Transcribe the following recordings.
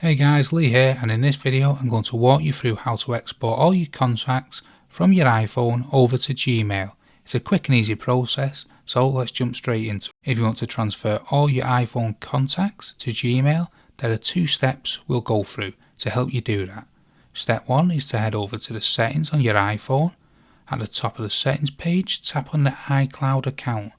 Hey guys, Lee here, and in this video I'm going to walk you through how to export all your contacts from your iPhone over to Gmail. It's a quick and easy process, so let's jump straight into it. If you want to transfer all your iPhone contacts to Gmail, there are two steps we'll go through to help you do that. Step 1 is to head over to the settings on your iPhone. At the top of the settings page, tap on the iCloud account.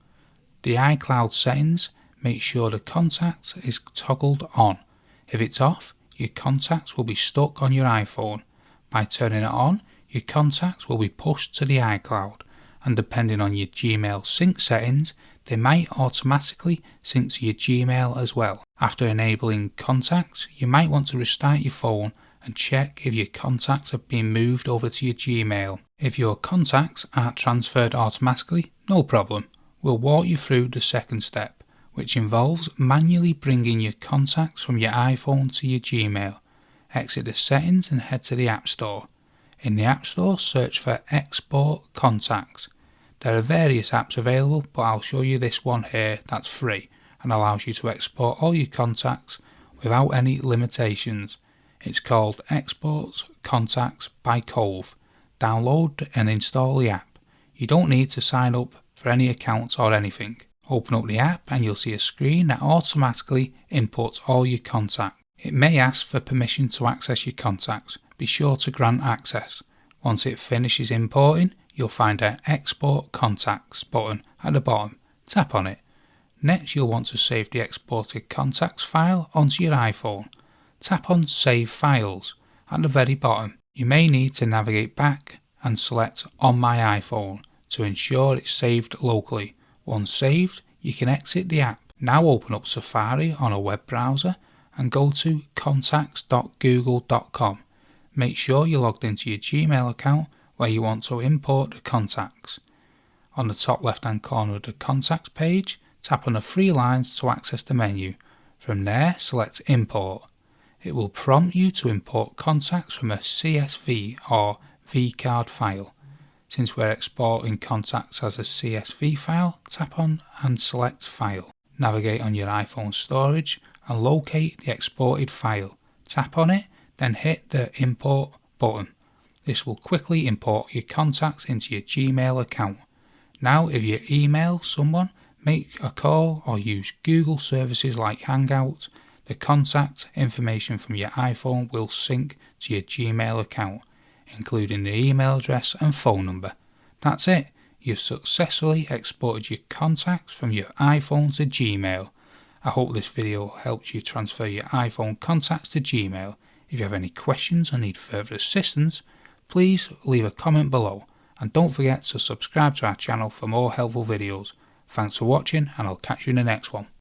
The iCloud settings, make sure the contacts is toggled on. If it's off, your contacts will be stuck on your iPhone. By turning it on, your contacts will be pushed to the iCloud, and depending on your Gmail sync settings, they might automatically sync to your Gmail as well. After enabling contacts, you might want to restart your phone and check if your contacts have been moved over to your Gmail. If your contacts aren't transferred automatically, no problem. We'll walk you through the second step, which involves manually bringing your contacts from your iPhone to your Gmail. Exit the settings and head to the App Store. In the App Store, search for Export Contacts. There are various apps available, but I'll show you this one here that's free and allows you to export all your contacts without any limitations. It's called Export Contacts by Cove. Download and install the app. You don't need to sign up for any accounts or anything. Open up the app and you'll see a screen that automatically imports all your contacts. It may ask for permission to access your contacts. Be sure to grant access. Once it finishes importing, you'll find an Export Contacts button at the bottom. Tap on it. Next, you'll want to save the exported contacts file onto your iPhone. Tap on Save Files at the very bottom. You may need to navigate back and select On My iPhone to ensure it's saved locally. Once saved, you can exit the app. Now open up Safari on a web browser and go to contacts.google.com. Make sure you're logged into your Gmail account where you want to import the contacts. On the top left hand corner of the contacts page, tap on the three lines to access the menu. From there, select Import. It will prompt you to import contacts from a CSV or vCard file. Since we're exporting contacts as a CSV file, tap on and select File. Navigate on your iPhone storage and locate the exported file. Tap on it, then hit the Import button. This will quickly import your contacts into your Gmail account. Now, if you email someone, make a call or use Google services like Hangout, the contact information from your iPhone will sync to your Gmail account, including the email address and phone number. That's it. You've successfully exported your contacts from your iPhone to Gmail. I hope this video helps you transfer your iPhone contacts to Gmail. If you have any questions or need further assistance, please leave a comment below. And don't forget to subscribe to our channel for more helpful videos. Thanks for watching, and I'll catch you in the next one.